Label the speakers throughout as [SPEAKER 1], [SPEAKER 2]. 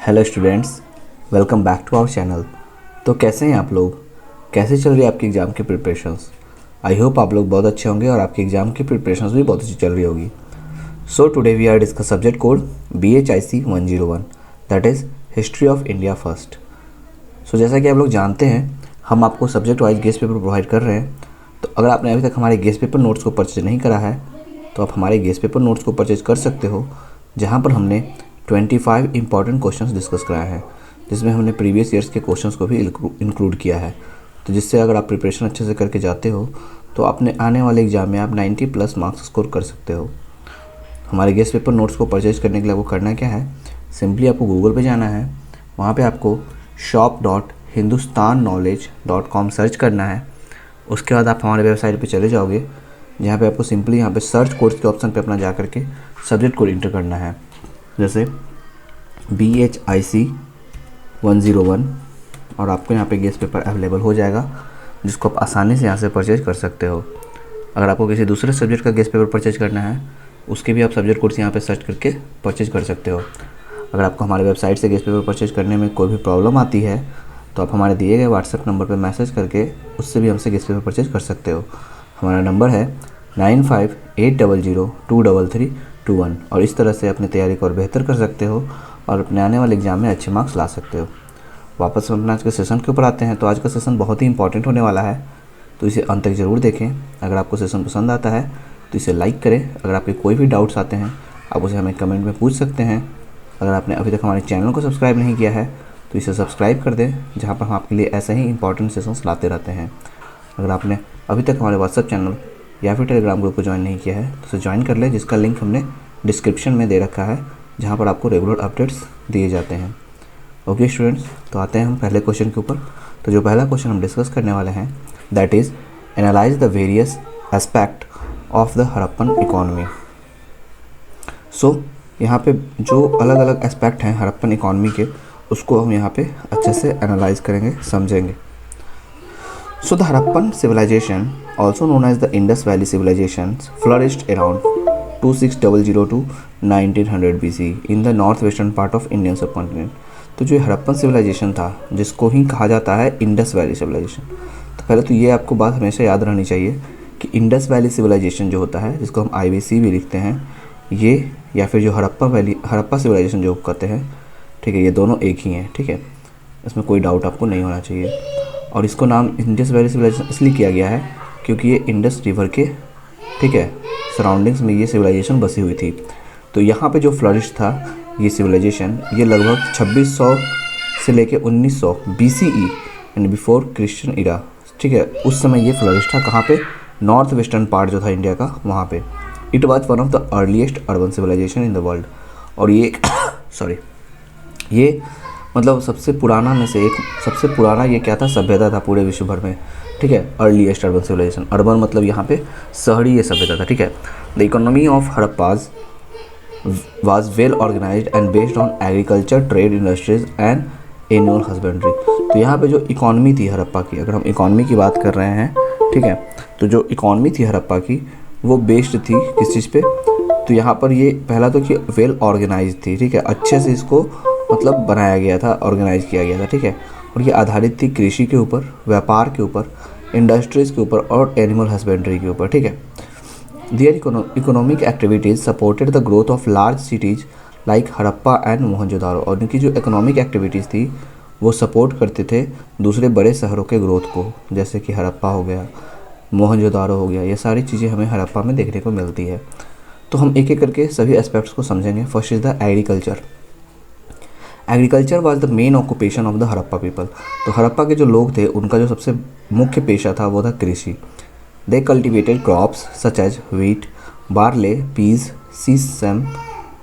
[SPEAKER 1] Hello students, welcome back to our channel. तो कैसे हैं आप लोग? कैसे चल रही है आपकी एग्ज़ाम की प्रिपरेशंस? आई होप आप लोग बहुत अच्छे होंगे और आपकी एग्ज़ाम की प्रिपरेशंस भी बहुत अच्छी चल रही होगी। So today we are discuss subject code BHIC 101, that is history of India first. So जैसा कि आप लोग जानते हैं, हम आपको subject wise guess paper provide कर रहे हैं। तो अगर आपने अभी तक हमारे गेस्ट पेपर नोट्स को परचेज नहीं करा है तो आप हमारे गेस्ट पेपर नोट्स को परचेज कर सकते हो, जहाँ पर हमने 25 इंपॉर्टेंट क्वेश्चंस डिस्कस कराए हैं, जिसमें हमने प्रीवियस ईयर्स के क्वेश्चंस को भी इंक्लूड किया है। तो जिससे अगर आप प्रिपरेशन अच्छे से करके जाते हो तो अपने आने वाले एग्जाम में आप 90+ मार्क्स स्कोर कर सकते हो। हमारे गेस्ट पेपर नोट्स को परचेज करने के लिए आपको करना क्या है, सिंपली आपको गूगल पे जाना है, वहाँ पे आपको shop.hindustanknowledge.com सर्च करना है। उसके बाद आप हमारे वेबसाइट पे चले जाओगे, जहाँ पे आपको सिंपली यहाँ पे सर्च कोर्स के ऑप्शन पे अपना जा करके सब्जेक्ट कोड इंटर करना है, जैसे BHIC 101, और आपको यहाँ पे गेस्ट पेपर अवेलेबल हो जाएगा, जिसको आप आसानी से यहाँ से परचेज कर सकते हो। अगर आपको किसी दूसरे सब्जेक्ट का गेस्ट पेपर परचेज करना है, उसके भी आप सब्जेक्ट कोड्स यहाँ पे सर्च करके परचेज कर सकते हो। अगर आपको हमारे वेबसाइट से गेस्ट पेपर परचेज करने में कोई भी प्रॉब्लम आती है तो आप हमारे दिए गए व्हाट्सएप नंबर पर मैसेज करके उससे भी हमसे गेस्ट पेपर परचेज कर सकते हो। हमारा नंबर है 9580023321, और इस तरह से अपनी तैयारी को और बेहतर कर सकते हो और अपने आने वाले एग्जाम में अच्छे मार्क्स ला सकते हो। वापस हम अपना आज के सेशन के ऊपर आते हैं। तो आज का सेशन बहुत ही इंपॉर्टेंट होने वाला है, तो इसे अंत तक ज़रूर देखें। अगर आपको सेशन पसंद आता है तो इसे लाइक करें। अगर आपके कोई भी डाउट्स आते हैं आप उसे हमें कमेंट में पूछ सकते हैं। अगर आपने अभी तक हमारे चैनल को सब्सक्राइब नहीं किया है तो इसे सब्सक्राइब कर दें, जहाँ पर हम आपके लिए ऐसे ही इंपॉर्टेंट सेशंस लाते रहते हैं। अगर आपने अभी तक हमारे व्हाट्सएप चैनल या फिर टेलीग्राम ग्रुप को ज्वाइन नहीं किया है तो उसे ज्वाइन कर लें, जिसका लिंक हमने डिस्क्रिप्शन में दे रखा है, जहाँ पर आपको रेगुलर अपडेट्स दिए जाते हैं। ओके स्टूडेंट्स, तो आते हैं हम पहले क्वेश्चन के ऊपर। तो जो पहला क्वेश्चन हम डिस्कस करने वाले हैं, that is analyse the various aspect of the Harappan economy. So यहाँ पे जो अलग अलग एस्पेक्ट हैं हड़प्पन इकॉनमी के, उसको हम यहाँ पे अच्छे से एनालाइज करेंगे, समझेंगे। So the Harappan civilization, also known as the Indus Valley civilizations, flourished around 2600 to 1900 BC in the northwestern part of Indian subcontinent। तो जो हड़प्पन सिविलाइजेशन था, जिसको ही कहा जाता है इंडस वैली सिविलाइजेशन, तो पहले तो ये आपको बात हमेशा याद रहनी चाहिए कि इंडस वैली सिविलाइजेशन जो होता है, जिसको हम IVC भी लिखते हैं, ये या फिर जो हड़प्पा सिविलाइजेशन जो कहते हैं, ठीक है, ये दोनों एक ही हैं। ठीक है, इसमें कोई डाउट आपको नहीं होना चाहिए। और इसको नाम इंडस वैली सिविलाइजेशन इसलिए किया गया है क्योंकि ये इंडस रिवर के, ठीक है, सराउंडिंग्स में ये सिविलाइजेशन बसी हुई थी। तो यहाँ पे जो फ्लरिश था ये सिविलाइजेशन, ये लगभग 2600 से लेके 1900 BCE यानी बिफोर क्रिश्चियन इरा, ठीक है, उस समय ये फ्लरिश था। कहाँ पे? नॉर्थ वेस्टर्न पार्ट जो था इंडिया का, वहाँ पे। It was one of the earliest urban civilization in the world. और ये सॉरी ये मतलब सबसे पुराना में से एक, सबसे पुराना ये क्या था, सभ्यता था पूरे विश्व भर में। ठीक है, अर्लीस्ट अर्बन सिविलाइजेशन, अर्बन मतलब यहाँ पे शहरी ये सभ्यता था। ठीक है, the economy of Harappans was well organised and based on agriculture, trade, industries and animal husbandry. तो यहाँ पे जो इकोनॉमी थी हड़प्पा की, अगर हम इकोनॉमी की बात कर रहे हैं, ठीक है, तो जो इकोनॉमी थी हड़प्पा की वो बेस्ड थी किस चीज़ पे? तो यहाँ पर ये पहला तो कि वेल ऑर्गेनाइज थी, ठीक है, अच्छे से इसको मतलब बनाया गया था, ऑर्गेनाइज किया गया था। ठीक है, और ये आधारित थी कृषि के ऊपर, व्यापार के ऊपर, इंडस्ट्रीज़ के ऊपर और एनिमल हस्बेंड्री के ऊपर। ठीक है, their economic activities supported the growth of large cities like Harappa and Mohenjodaro. और इनकी जो इकोनॉमिक एक्टिविटीज़ थी वो सपोर्ट करते थे दूसरे बड़े शहरों के ग्रोथ को, जैसे कि हड़प्पा हो गया, मोहनजोदारो हो गया। ये सारी चीज़ें हमें हड़प्पा में देखने को मिलती है। तो हम एक एक करके सभी एस्पेक्ट्स को समझेंगे। First is the agriculture. Agriculture was the main occupation of the Harappa people. तो हड़प्पा के जो लोग थे उनका जो सबसे मुख्य पेशा था वो था कृषि। They cultivated crops such as wheat, barley, peas, sesame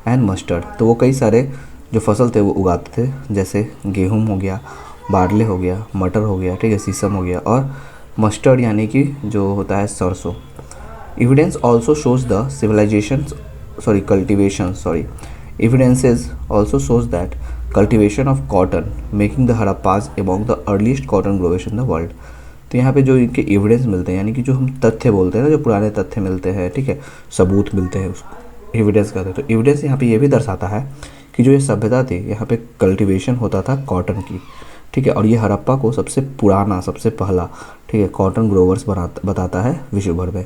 [SPEAKER 1] and mustard. तो वो कई सारे जो फसल थे वो उगाते थे, जैसे गेहूँ हो गया, बार्ले हो गया, मटर हो गया, ठीक है, सीसम हो गया, और मस्टर्ड यानी कि जो होता है सरसों। Evidence also shows the evidences also shows that cultivation of cotton making the Harappas among the earliest cotton growers in the world। तो यहाँ पे जो इनके एविडेंस मिलते हैं, यानी कि जो हम तथ्य बोलते हैं ना, जो पुराने तथ्य मिलते हैं, ठीक है, सबूत मिलते हैं, उसको एविडेंस कहते हैं। तो एविडेंस यहाँ पे ये भी दर्शाता है कि जो ये सभ्यता थी यहाँ पे कल्टीवेशन होता था कॉटन की, ठीक है। और ये हड़प्पा को सबसे पुराना, सबसे पहला, ठीक है, कॉटन ग्रोवर्स बताता है विश्व भर में।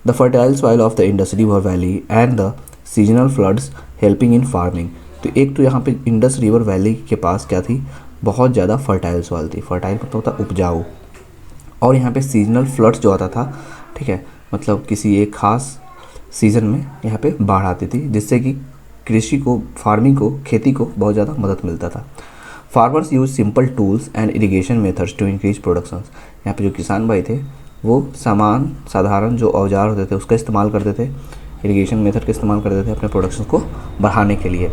[SPEAKER 1] The fertile soil of the Indus river valley and the seasonal floods helping in farming. तो एक तो यहाँ पे इंडस रिवर वैली के पास क्या थी, बहुत ज़्यादा फर्टाइल सॉइल थी। फर्टाइल मतलब होता उपजाऊ। और यहाँ पे सीजनल फ्लड्स जो आता था, ठीक है, मतलब किसी एक खास सीज़न में यहाँ पे बाढ़ आती थी, जिससे कि कृषि को, फार्मिंग को, खेती को बहुत ज़्यादा मदद मिलता था। Farmers use simple tools and irrigation methods to increase productions. यहाँ पे जो किसान भाई थे वो साधारण जो औजार होते थे उसका इस्तेमाल करते थे, इरिगेशन मेथड का इस्तेमाल करते थे अपने प्रोडक्शन को बढ़ाने के लिए।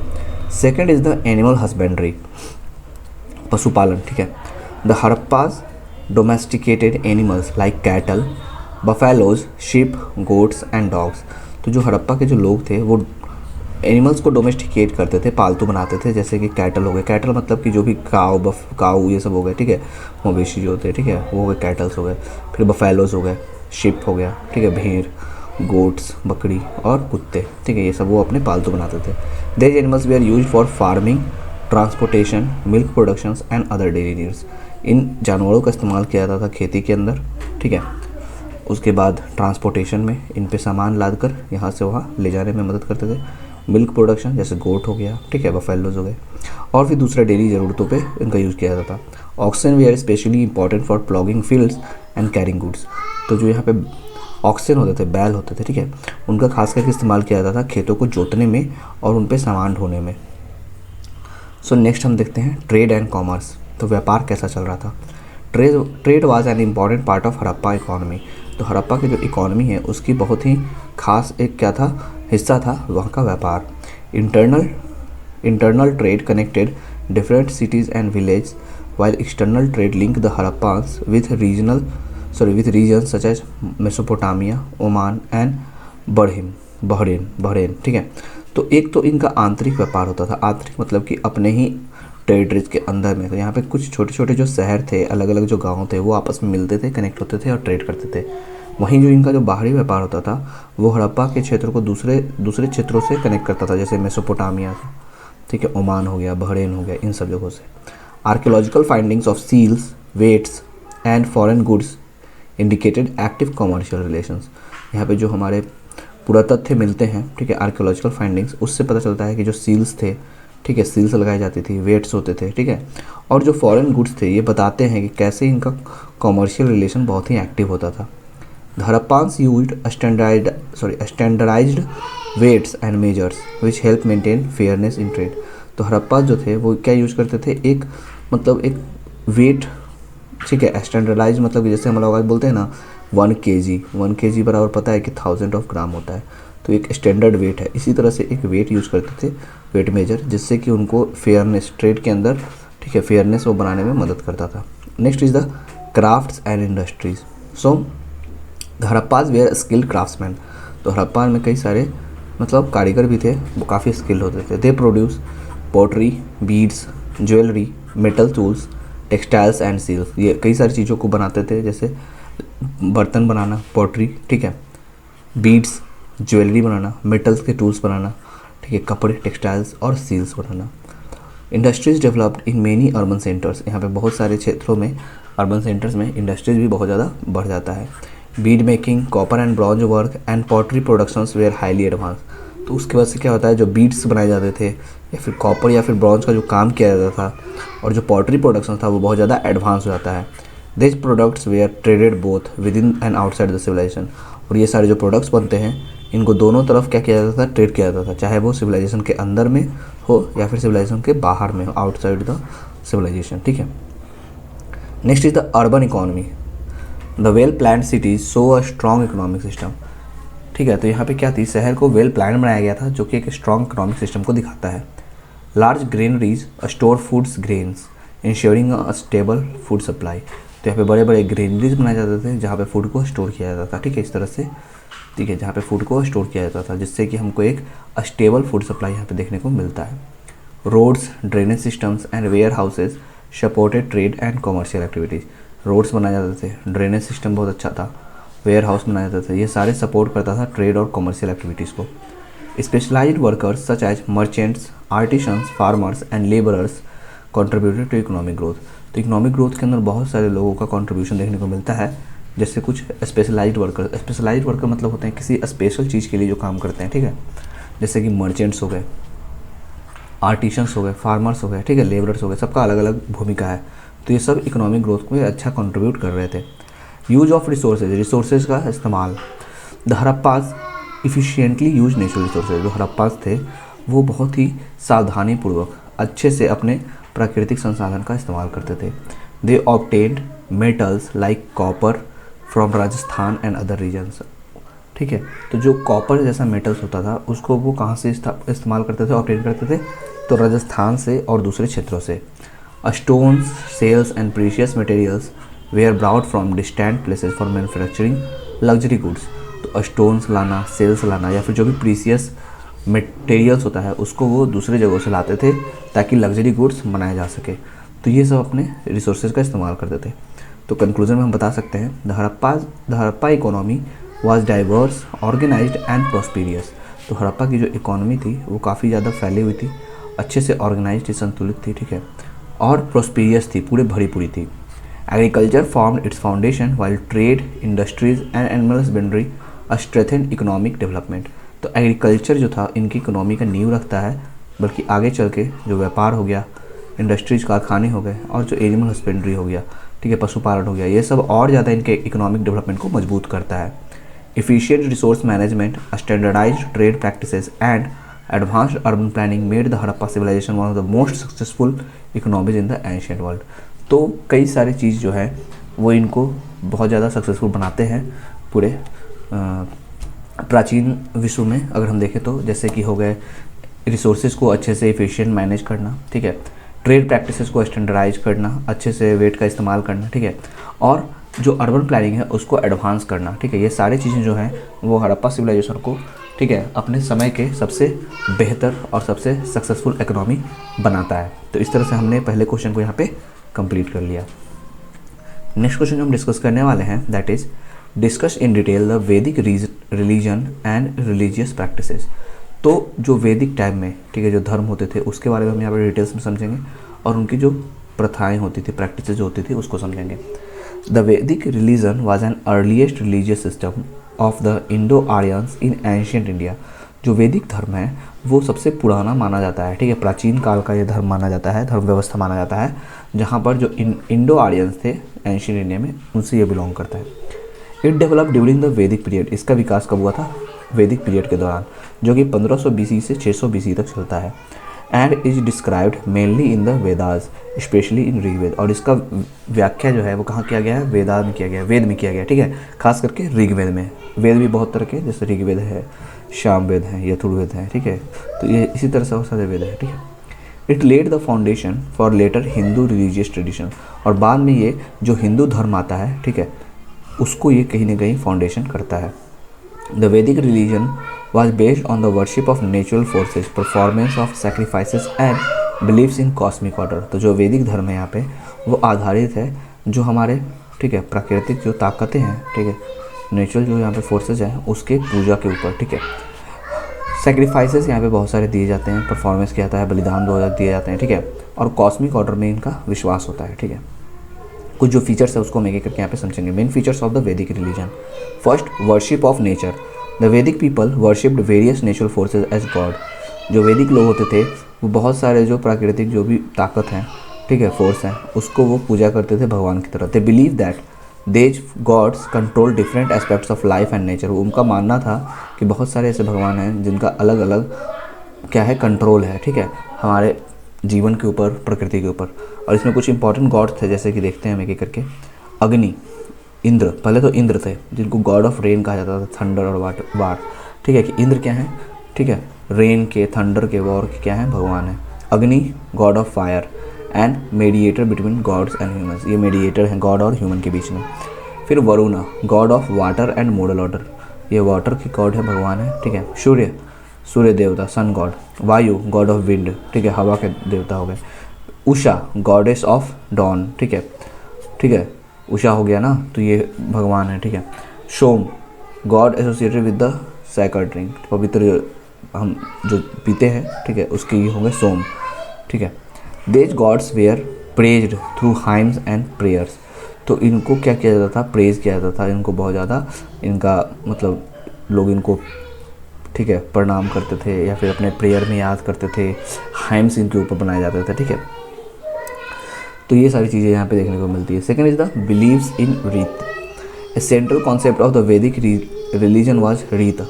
[SPEAKER 1] Second is the animal husbandry, पशुपालन, ठीक है। The Harappans domesticated animals like cattle, buffaloes, sheep, goats and dogs. तो जो हड़प्पा के जो लोग थे वो एनिमल्स को डोमेस्टिकेट करते थे, पालतू बनाते थे, जैसे कि कैटल हो गए। कैटल मतलब कि जो भी काऊ ये सब हो गए, ठीक है, मवेशी जो होते हैं, ठीक है, वो हो गए, कैटल्स हो गए। फिर बफेलोज हो गए, शिप हो गया, ठीक है, भेड़, गोट्स, बकरी और कुत्ते, ठीक है, ये सब वो अपने पालतू बनाते थे। These animals were use for farming, transportation, milk production and other daily needs. इन जानवरों का इस्तेमाल किया जाता था खेती के अंदर, ठीक है। उसके बाद ट्रांसपोर्टेशन में इन पे सामान लाद कर यहाँ से वहाँ ले जाने में मदद करते थे। मिल्क प्रोडक्शन जैसे गोट हो गया, ठीक है, बफेलोज हो गए। और फिर दूसरे डेली ज़रूरतों पे इनका यूज़ किया जाता था। Oxen were especially important for ploughing fields and carrying goods. तो जो यहाँ पे ऑक्सन होते थे, बैल होते थे, ठीक है, उनका खास करके इस्तेमाल किया जाता था खेतों को जोतने में और उन पे सामान ढोने में। सो नेक्स्ट हम देखते हैं ट्रेड एंड कॉमर्स। तो व्यापार कैसा चल रहा था। Trade was an important part of Harappa economy. तो हड़प्पा की जो इकॉनमी है उसकी बहुत ही खास एक क्या था, हिस्सा था वहाँ का व्यापार। Internal trade connected different cities and village, while external trade linked the Harappans with regions such as Mesopotamia, Oman and Bahrain, ठीक है। तो एक तो इनका आंतरिक व्यापार होता था। आंतरिक मतलब कि अपने ही टेरिटरीज के अंदर में। तो यहाँ पे कुछ छोटे छोटे जो शहर थे, अलग अलग जो गांव थे, वो आपस में मिलते थे, कनेक्ट होते थे और ट्रेड करते थे। वहीं जो इनका जो बाहरी व्यापार होता था वो हड़प्पा के क्षेत्र को दूसरे क्षेत्रों से कनेक्ट करता था, जैसे मेसोपोटामिया, ठीक है, ओमान हो गया, बहरीन हो गया, इन सब जगहों से। Archaeological findings of seals, weights and foreign goods indicated active commercial relations. यहाँ पे जो हमारे पुरातत्व मिलते हैं, ठीक है, आर्कियोलॉजिकल फाइंडिंग्स, उससे पता चलता है कि जो सील्स थे, ठीक है, सील्स लगाई जाती थी, वेट्स होते थे, ठीक है, और जो फॉरेन गुड्स थे ये बताते हैं कि कैसे इनका कॉमर्शियल रिलेशन बहुत ही एक्टिव होता था। The Harappans used standardized weights and measures which help maintain fairness in trade। तो हड़प्पा जो थे वो क्या यूज करते थे, एक वेट, ठीक है, स्टैंडर्डाइज मतलब कि जैसे हम लोग बोलते हैं ना 1 kg बराबर पता है कि 1000 ऑफ ग्राम होता है। तो एक स्टैंडर्ड वेट है, इसी तरह से एक वेट यूज करते थे, वेट मेजर, जिससे कि उनको फेयरनेस ट्रेड के अंदर, ठीक है, फेयरनेस वो बनाने में मदद करता था। Next is the crafts and industries. So the Harappans were skilled craftsman. तो हड़प्पा में कई सारे कारीगर भी थे, वो काफ़ी स्किल्ड होते थे। They produce pottery, beads, jewellery, metal tools, textiles and seals. ये कई सारी चीज़ों को बनाते थे, जैसे बर्तन बनाना, पॉटरी, ठीक है, बीड्स, ज्वेलरी बनाना, मेटल्स के टूल्स बनाना, ठीक है, कपड़े, टेक्सटाइल्स और सील्स बनाना। Industries developed in many urban centres. यहाँ पे बहुत सारे क्षेत्रों में, अर्बन सेंटर्स में इंडस्ट्रीज भी बहुत ज़्यादा बढ़ जाता है। Bead making, copper and bronze work and pottery productions were highly advance. तो उसके वजह से क्या होता है, जो बीड्स बनाए जाते थे या फिर कॉपर या फिर ब्रॉन्ज का जो काम किया जाता था और जो पॉटरी प्रोडक्शन था वो बहुत ज़्यादा एडवांस हो जाता है। This products were traded both within and outside the civilization. और ये सारे जो प्रोडक्ट्स बनते हैं इनको दोनों तरफ क्या किया जाता था, ट्रेड किया जाता था, चाहे वो सिविलाइजेशन के अंदर में हो या फिर सिविलाइजेशन के बाहर में हो, आउटसाइड द सिविलाइजेशन, ठीक है। Next is the urban economy. The well planned cities show a strong economic system, ठीक है। तो यहाँ पे क्या थी, शहर को वेल प्लान बनाया गया था जो कि एक स्ट्रॉन्ग इकोनॉमिक सिस्टम को दिखाता है। Large granaries store foods grains ensuring a stable food supply. तो यहाँ पे बड़े बड़े ग्रेनरीज बनाए जाते थे जहाँ पे फूड को स्टोर किया जाता था, ठीक है, इस तरह से, ठीक है, जहाँ पे फूड को स्टोर किया जाता था, जिससे कि हमको एक स्टेबल फूड सप्लाई यहाँ पे देखने को मिलता है। Roads, drainage systems and warehouses supported trade and commercial activities. Roads बनाए जाते थे, ड्रेनेज सिस्टम बहुत अच्छा था, वेयर हाउस बनाए जाते थे, ये सारे सपोर्ट करता था ट्रेड और कॉमर्शियल एक्टिविटीज़ को। Specialized workers such as merchants, artisans, farmers and labourers contributed to economic growth. तो इकोनॉमिक ग्रोथ के अंदर बहुत सारे लोगों का कंट्रीब्यूशन देखने को मिलता है, जैसे कुछ स्पेशलाइज्ड वर्कर मतलब होते हैं किसी स्पेशल चीज़ के लिए जो काम करते हैं, ठीक है, जैसे कि मर्चेंट्स हो गए, आर्टिशंस हो गए, फार्मर्स हो गए, ठीक है, लेबरर्स हो गए, सबका अलग अलग भूमिका है। तो ये सब इकोनॉमिक ग्रोथ में अच्छा कंट्रीब्यूट कर रहे थे। यूज ऑफ रिसोर्सेज का इस्तेमाल। The Harappans efficiently use natural resources. जो हड़प्पाज थे वो बहुत ही सावधानीपूर्वक अच्छे से अपने प्राकृतिक संसाधन का इस्तेमाल करते थे। They obtained metals like copper from Rajasthan and other regions, ठीक है। तो जो कॉपर जैसा मेटल्स होता था उसको वो कहाँ से इस्तेमाल करते थे, ऑब्टेन करते थे, तो राजस्थान से और दूसरे क्षेत्रों से। Stones, shells and precious materials were brought from distant places for manufacturing luxury goods. तो स्टोन्स लाना, सेल्स लाना या फिर जो भी प्रीशियस मटेरियल्स होता है उसको वो दूसरे जगहों से लाते थे ताकि लग्जरी गुड्स बनाए जा सके। तो ये सब अपने रिसोर्सेज का इस्तेमाल करते थे। तो कंक्लूजन में हम बता सकते हैं the Harappa economy was diverse, organized and prosperous. तो हड़प्पा की जो इकोनॉमी थी वो काफ़ी ज़्यादा फैली हुई थी, अच्छे से ऑर्गेनाइज्ड थी, संतुलित थी, ठीक है, और प्रॉस्पेरियस थी, पूरे भरी पूरी थी। Agriculture formed its foundation while trade, industries and animal husbandry strengthened economic development. तो एग्रीकल्चर जो था इनकी इकोनॉमी का नींव रखता है, बल्कि आगे चल के जो व्यापार हो गया, इंडस्ट्रीज कारखाने हो गए और जो एनिमल हस्बेंड्री हो गया, ठीक है, पशुपालन हो गया, ये सब और ज़्यादा इनके इकोनॉमिक डेवलपमेंट को मजबूत करता है। Efficient resource management, standardized trade practices and advanced urban planning made the Harappa civilization one of the most successful economies in the ancient world. तो कई सारी चीज़ जो है वो इनको बहुत ज़्यादा सक्सेसफुल बनाते हैं पूरे प्राचीन विश्व में। अगर हम देखें तो जैसे कि हो गए रिसोर्सेज को अच्छे से एफिशिएंट मैनेज करना, ठीक है, ट्रेड प्रैक्टिसेस को स्टैंडर्डाइज करना, अच्छे से वेट का इस्तेमाल करना, ठीक है, और जो अर्बन प्लानिंग है उसको एडवांस करना, ठीक है, ये सारी चीज़ें जो हैं वो हड़प्पा सिविलाइजेशन को, ठीक है, अपने समय के सबसे बेहतर और सबसे सक्सेसफुल इकोनॉमी बनाता है। तो इस तरह से हमने पहले क्वेश्चन को यहाँ पे कंप्लीट कर लिया। नेक्स्ट क्वेश्चन जो हम डिस्कस करने वाले हैं that is discuss in detail the Vedic religion and religious practices. तो जो वैदिक टाइम में, ठीक है, जो धर्म होते थे उसके बारे में हम यहाँ पर डिटेल्स में समझेंगे और उनकी जो प्रथाएं होती थी, प्रैक्टिसेस जो होती थी उसको समझेंगे। The Vedic religion was an earliest religious system of the Indo Aryans in ancient India. जो वैदिक धर्म है वो सबसे पुराना माना जाता है, ठीक है, प्राचीन काल का ये धर्म माना जाता है, धर्म व्यवस्था माना जाता है, जहाँ पर जो इंडो आर्यंस थे एंशियंट इंडिया में उनसे ये बिलोंग करता है। इट डेवलप ड्यूरिंग द वैदिक पीरियड। इसका विकास कब हुआ था? वैदिक पीरियड के दौरान, जो कि 1500 BC से 600 BC तक चलता है। And is described mainly in the Vedas, especially in Rigveda. और इसका व्याख्या जो है वो कहाँ किया गया है? वेदास में किया गया, वेद में किया गया, ठीक है, खास करके ऋग्वेद में। वेद भी बहुत तरह के, जैसे ऋग्वेद है, सामवेद है, यजुर्वेद है, ठीक है, तो ये इसी तरह से बहुत सारे वेद है, ठीक है। It laid the foundation for later Hindu religious tradition. और बाद में ये जो हिंदू धर्म आता है, ठीक है, उसको ये कहीं ना कहीं फाउंडेशन करता है। The Vedic religion was based on the worship of natural forces, performance of sacrifices and beliefs in cosmic order। तो जो वैदिक धर्म है यहाँ पे वो आधारित है जो हमारे, ठीक है, प्राकृतिक जो ताकतें हैं, ठीक है, नेचुरल जो यहाँ पे फोर्सेज हैं उसके पूजा के ऊपर, ठीक है। सेक्रीफाइसेस यहाँ पे बहुत सारे दिए जाते हैं, परफॉर्मेंस किया जाता है, बलिदान दिए जाते हैं, ठीक है, और कॉस्मिक ऑर्डर में इनका विश्वास होता है, ठीक है। कुछ जो फीचर्स है उसको हम एक एक करके यहाँ पे समझेंगे। Main features of the Vedic religion. First, worship of nature. The Vedic people worshipped various natural forces as god. जो वैदिक लोग होते थे वो बहुत सारे जो प्राकृतिक जो भी ताकत हैं, ठीक है, फोर्स हैं, उसको वो पूजा करते थे भगवान की तरह। They believe that these gods control different aspects of life and nature. उनका मानना था कि बहुत सारे ऐसे भगवान हैं जिनका अलग अलग क्या है, कंट्रोल है, ठीक है, हमारे जीवन के ऊपर, प्रकृति के ऊपर। और इसमें कुछ इंपॉर्टेंट गॉड्स थे, जैसे कि देखते हैं हम एक एक करके। अग्नि, इंद्र, पहले तो इंद्र थे जिनको गॉड ऑफ रेन कहा जाता था, थंडर और वार, ठीक है, कि इंद्र क्या है, ठीक है, रेन के, थंडर के, वॉर के क्या है, भगवान है। अग्नि God of fire and mediator between gods and humans. ये मेडिएटर हैं गॉड और ह्यूमन के बीच में। फिर Varuna God of water and model order, ये वाटर की गॉड है, भगवान है, ठीक है। सूर्य, सूर्य देवता, सन गॉड। वायु गॉड ऑफ विंड, ठीक है, हवा के देवता हो गए। उषा गॉडेस ऑफ डॉन, ठीक है, ठीक है, उषा हो गया ना, तो ये भगवान है, ठीक है। Soma god associated with the sacred drink, पवित्र हम जो पीते हैं, ठीक है, उसके ये होंगे सोम, ठीक है। These gods were praised through hymns and prayers. तो इनको क्या किया जाता था, प्रेज किया जाता था, इनको बहुत ज़्यादा, इनका मतलब लोग इनको, ठीक है, प्रणाम करते थे या फिर अपने प्रेयर में याद करते थे, हाइम्स इनके ऊपर बनाए जाते थे, ठीक है। तो ये सारी चीज़ें यहाँ पे देखने को मिलती है। Second is the believes in रीत। ए central concept of the Vedic religion was रीत,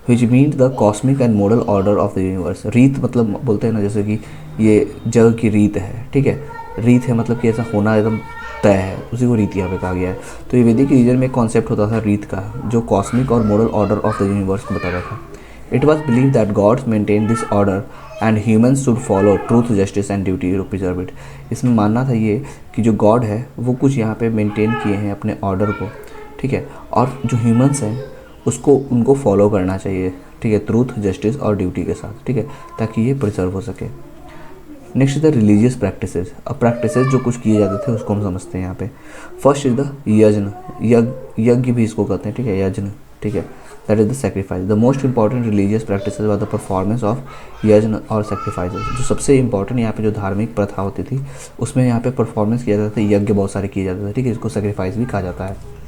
[SPEAKER 1] which mean the cosmic and moral order of the universe. रीत मतलब बोलते हैं ना, जैसे कि ये जग की रीत है, ठीक है, रीत है मतलब कि ऐसा होना एकदम तय है, उसी को रीत यहाँ पे कहा गया है। तो ये वैदिक रिलीजन में एक कॉन्सेप्ट होता था रीत का, जो कॉस्मिक और moral order of the universe को बताता था। It was believe that gods maintain this order and humans should follow truth, justice and duty to preserve it. इसमें मानना था ये कि जो गॉड है वो कुछ यहाँ पे मेंटेन किए हैं अपने ऑर्डर को, ठीक है, और जो ह्यूमन्स हैं उसको उनको फॉलो करना चाहिए, ठीक है, ट्रूथ, जस्टिस और ड्यूटी के साथ, ठीक है, ताकि ये प्रिजर्व हो सके। Next is the religious practices. अब प्रैक्टिसेस जो कुछ किए जाते थे उसको हम समझते हैं यहाँ पे। फर्स्ट इज द यज्ञ, यज्ञ भी इसको कहते हैं, ठीक है, यज्ञ, ठीक है, that is the sacrifice. The most important religious practices were the performance of यज्ञ और सेक्रीफाइसेस। जो सबसे इंपॉर्टेंट यहाँ पे जो धार्मिक प्रथा होती थी उसमें यहाँ पे परफॉर्मेंस किया जाता था, यज्ञ बहुत सारे किए जाते थे, ठीक है, इसको सेक्रीफाइस भी कहा जाता है।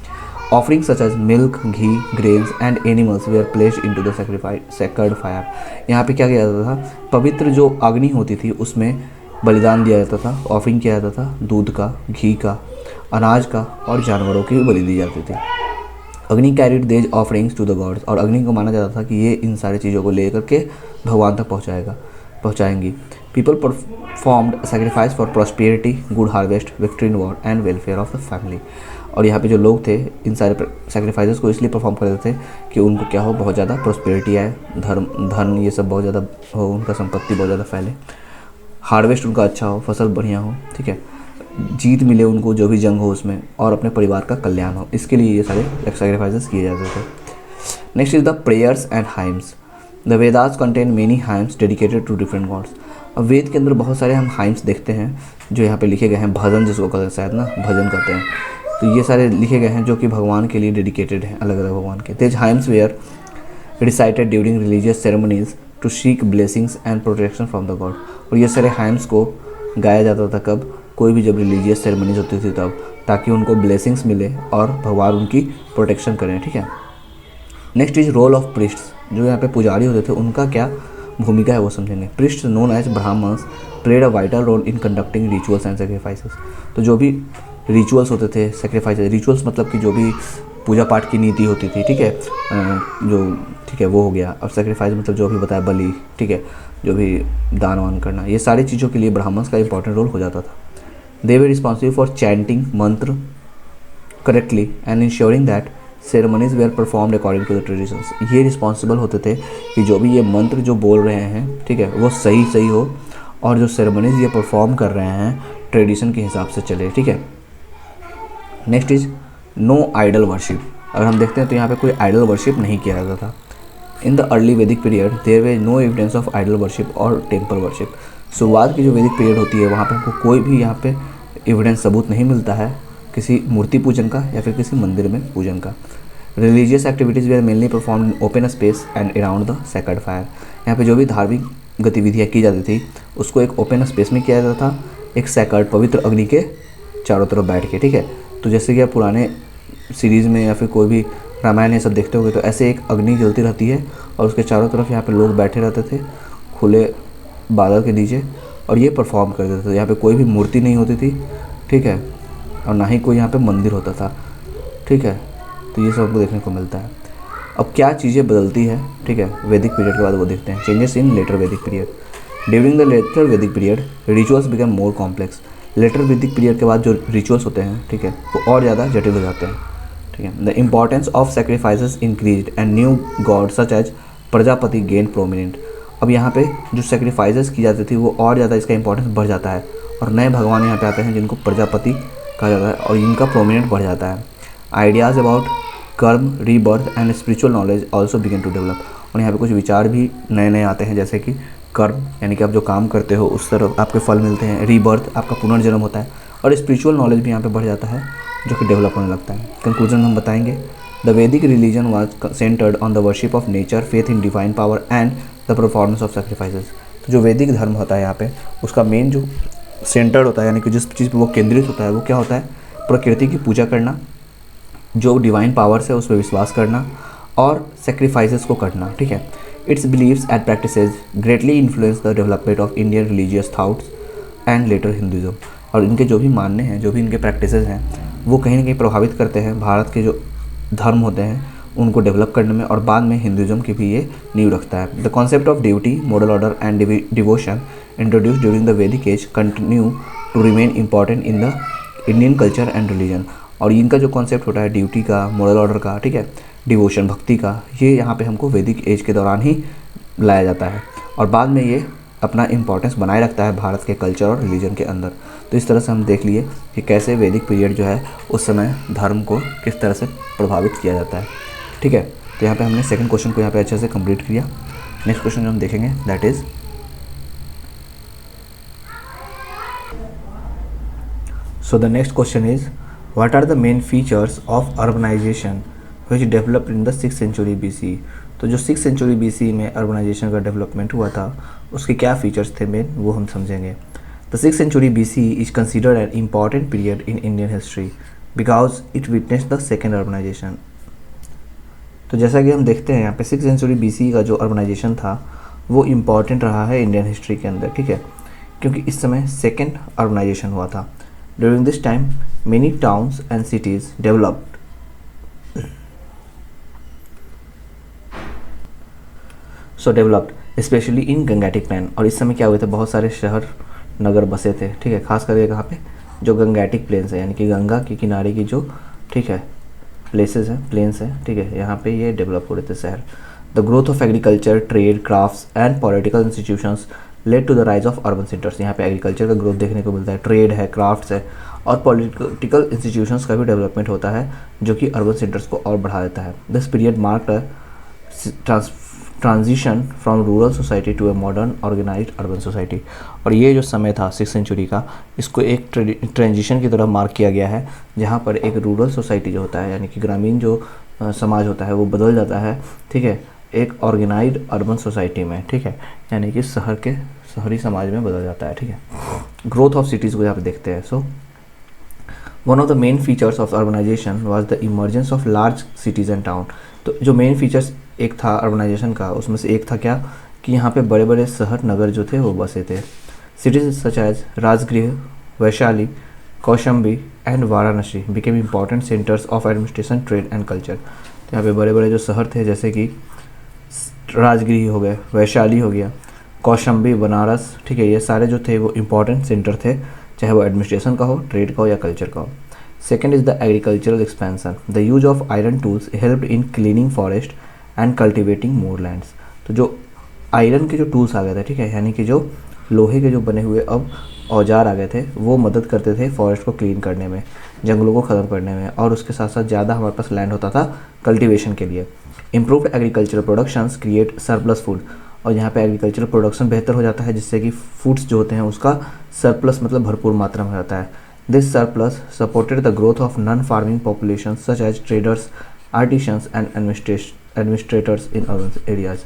[SPEAKER 1] Offerings such as milk, ghee, grains and animals were placed into the sacred fire। यहाँ पे क्या किया जाता था, पवित्र जो अग्नि होती थी उसमें बलिदान दिया जाता था, ऑफरिंग किया जाता था, दूध का, घी का, अनाज का और जानवरों की भी बलि दी जाती थी। अग्नि कैरिड देज ऑफरिंग्स टू द गॉड्स, और अग्नि को माना जाता था कि ये इन सारी चीज़ों को लेकर के भगवान तक पहुँचाएंगी। People performed sacrifice for prosperity, good harvest, victory in war and welfare of the family. और यहाँ पे जो लोग थे इन सारे सेक्रीफाइसेस को इसलिए परफॉर्म करते थे कि उनको क्या हो, बहुत ज़्यादा प्रॉस्पेरिटी आए, धन ये सब बहुत ज़्यादा हो, उनका संपत्ति बहुत ज़्यादा फैले, हार्वेस्ट उनका अच्छा हो, फसल बढ़िया हो, ठीक है, जीत मिले उनको जो भी जंग हो उसमें, और अपने परिवार का कल्याण हो, इसके लिए ये सारे सेक्रीफाइसेस किए जाते थे। Next is the prayers and hymns. The Vedas contain many hymns dedicated to different gods. अब वेद के अंदर बहुत सारे हम हाइम्स देखते हैं जो यहाँ पे लिखे गए हैं, भजन जिसको कहते हैं, शायद ना भजन कहते हैं, तो ये सारे लिखे गए हैं जो कि भगवान के लिए डेडिकेटेड हैं, अलग अलग भगवान के। These hymns were recited during religious ceremonies to seek blessings and protection from the god. और ये सारे हाइम्स को गाया जाता था कब, कोई भी जब रिलीजियस सेरेमनीज होती थी तब, ताकि उनको ब्लेसिंग्स मिले और भगवान उनकी प्रोटेक्शन करें, ठीक है। Next is role of priests. जो यहाँ पे पुजारी होते थे उनका क्या भूमिका है वो समझेंगे। Priest known as Brahmins played a vital role in conducting rituals and sacrifices. तो जो भी रिचुअल्स होते थे, सेक्रीफाइसेस, रिचुअल्स मतलब कि जो भी पूजा पाठ की नीति होती थी, ठीक है, जो, ठीक है, वो हो गया। और सेक्रीफाइस मतलब जो भी बताया, बलि, ठीक है, जो भी दान वान करना, ये सारी चीज़ों के लिए ब्राह्मण्स का इंपॉर्टेंट रोल हो जाता था। They were responsible for chanting mantra correctly and ensuring that ceremonies were performed according to the traditions. ये रिस्पॉन्सिबल होते थे कि जो भी ये मंत्र जो बोल रहे हैं, ठीक है, वो सही हो, और जो सेरेमनीज ये परफॉर्म कर रहे हैं ट्रेडिशन के हिसाब से चले, ठीक है। Next is no idol worship. अगर हम देखते हैं तो यहाँ पे कोई आइडल वर्शिप नहीं किया जाता था। In the early Vedic period there were no evidence of idol worship और टेम्पल वर्शिप। शुरुआत की जो वैदिक पीरियड होती है वहाँ पे हमको कोई भी यहाँ पे एविडेंस, सबूत नहीं मिलता है किसी मूर्ति पूजन का या फिर किसी मंदिर में पूजन का। Religious activities were mainly perform in open space and around the sacred fire. यहाँ पे जो भी धार्मिक गतिविधियाँ की जाती थी उसको एक ओपन स्पेस में किया जाता था, एक सेक्रेड पवित्र अग्नि के चारों तरफ बैठ के, ठीक है। तो जैसे कि आप पुराने सीरीज़ में या फिर कोई भी रामायण ये सब देखते होंगे तो ऐसे एक अग्नि जलती रहती है और उसके चारों तरफ यहाँ पे लोग बैठे रहते थे खुले बादल के नीचे, और ये परफॉर्म करते थे। यहाँ पे कोई भी मूर्ति नहीं होती थी, ठीक है, और ना ही कोई यहाँ पे मंदिर होता था, ठीक है। तो ये सब हमको देखने को मिलता है। अब क्या चीज़ें बदलती है, ठीक है, वैदिक पीरियड के बाद वो देखते हैं। Changes in later Vedic period. During the later Vedic period rituals become more complex. Later Vedic period के बाद जो रिचुअल्स होते हैं, ठीक है, वो और ज़्यादा जटिल हो जाते हैं, ठीक है। The importance of sacrifices increased and new god such as Prajapati gain prominent. अब यहाँ पे जो सेक्रीफाइसेस की जाती थी वो और ज़्यादा इसका इंपॉर्टेंस बढ़ जाता है, और नए भगवान यहाँ पे आते हैं जिनको प्रजापति कहा जाता है, और इनका प्रोमिनेंट बढ़ जाता है। Ideas about karma, rebirth and spiritual knowledge also begin to develop. और यहाँ पे कुछ विचार भी नए नए आते हैं, जैसे कि कर्म यानी कि आप जो काम करते हो उस तरफ आपके फल मिलते हैं, रीबर्थ आपका पुनर्जन्म होता है, और स्पिरिचुअल नॉलेज भी यहाँ पे बढ़ जाता है जो कि डेवलप होने लगता है। कंक्लूजन हम बताएंगे, the Vedic religion was centred on the worship of nature, faith in divine power and the performance of sacrifices. तो जो वैदिक धर्म होता है यहाँ पे, उसका मेन जो सेंटर होता है, यानी कि जिस चीज़ पर वो केंद्रित होता है, वो क्या होता है, प्रकृति की पूजा करना, जो डिवाइन पावर्स है उस पर विश्वास करना और सेक्रीफाइसेस को करना, ठीक है। Its beliefs and practices greatly influence the development of Indian religious thoughts and later Hinduism. और इनके जो भी मानने हैं, जो भी इनके प्रैक्टिसेस हैं, वो कहीं ना कहीं प्रभावित करते हैं भारत के जो धर्म होते हैं उनको डेवलप करने में, और बाद में हिंदुज़म की भी ये नींव रखता है। The concept of duty, moral order and devotion introduce during the Vedic age continue to remain important in the Indian culture and religion. और इनका जो कॉन्सेप्ट होता है ड्यूटी का, मॉरल ऑर्डर का, ठीक है, डिवोशन भक्ति का, ये यहाँ पे हमको वैदिक एज के दौरान ही लाया जाता है, और बाद में ये अपना इम्पोर्टेंस बनाए रखता है भारत के कल्चर और रिलीजन के अंदर। तो इस तरह से हम देख लिए कि कैसे वैदिक पीरियड जो है उस समय धर्म को किस तरह से प्रभावित किया जाता है, ठीक है। तो यहाँ पे हमने सेकंड क्वेश्चन को यहाँ पे अच्छे से कंप्लीट किया। नेक्स्ट क्वेश्चन जो हम देखेंगे that is, so the next question is, what are the main features of urbanization which developed in the 6th century BC। तो जो 6th सेंचुरी BC में अर्बनाइजेशन का डेवलपमेंट हुआ था उसके क्या फीचर्स थे मेन, वो हम समझेंगे। The 6th century BC is considered an important period in Indian history because it witnessed the second urbanization. तो जैसा कि हम देखते हैं यहाँ पे 6th सेंचुरी BC का जो अर्बनाइजेशन था वो इम्पॉर्टेंट रहा है इंडियन हिस्ट्री के अंदर, ठीक है, क्योंकि इस समय सेकेंड अर्बनाइजेशन हुआ था। During this time many towns and cities developed developed specially in Gangetic plain. और इस समय क्या हुए थे, बहुत सारे शहर नगर बसे थे, ठीक है, खास करके कहाँ पे, जो गंगेटिक प्लेन्स है, यानी कि गंगा के किनारे की जो, ठीक है, प्लेसेस हैं, प्लेन्स हैं, ठीक है, यहाँ पे ये डेवलप हो रहे थे शहर। The growth of agriculture, trade, crafts and political institutions led to the rise of urban centres. यहाँ पे एग्रीकल्चर का ग्रोथ देखने को मिलता है, ट्रेड है, क्राफ्ट्स है, और पॉलिटिकल इंस्टीट्यूशंस का भी डेवलपमेंट होता है जो कि अर्बन सेंटर्स को और बढ़ा देता है। This period marked transition from rural society to a modern organized urban society. और ये जो समय था 6th सेंचुरी का, इसको एक ट्रांजिशन की तरह मार्क किया गया है, जहाँ पर एक रूरल सोसाइटी जो होता है, यानी कि ग्रामीण जो समाज होता है वो बदल जाता है, ठीक है, एक ऑर्गेनाइज्ड अर्बन सोसाइटी में, ठीक है, यानी कि शहरी समाज में बदल जाता है, ठीक है। ग्रोथ ऑफ सिटीज़ को यहाँ पे देखते हैं। So one of the main features of urbanization was the emergence of large cities and town. तो जो मेन फीचर्स एक था अर्बनाइजेशन का, उसमें से एक था क्या, कि यहाँ पे बड़े बड़े शहर नगर जो थे वो बसे थे। Cities such as Rajagriha, Vaishali, Kaushambi and Varanasi became important centres of administration, trade and culture. तो यहाँ पे बड़े बड़े जो शहर थे, जैसे कि राजगृह हो गए, वैशाली हो गया, कौशाम्बी, बनारस, ठीक है, ये सारे जो थे वो इम्पॉर्टेंट सेंटर थे, चाहे वो एडमिनिस्ट्रेशन का हो, ट्रेड का हो या कल्चर का हो। Second is the agricultural expansion. The use of iron tools helped in cleaning forest and cultivating more lands. तो जो आयरन के जो टूल्स आ गए थे, ठीक है, यानी कि जो लोहे के जो बने हुए अब औजार आ गए थे, वो मदद करते थे फॉरेस्ट को क्लीन करने में, जंगलों को ख़त्म करने में, और उसके साथ साथ ज़्यादा हमारे पास लैंड होता था कल्टीवेशन के लिए। Improved agricultural productions create surplus food. और यहाँ पे एग्रीकल्चरल प्रोडक्शन बेहतर हो जाता है, जिससे कि फूड्स जो होते हैं उसका सरप्लस मतलब भरपूर मात्रा में हो जाता है। This surplus supported the growth of non farming population such as traders, artisans and administrators in urban areas.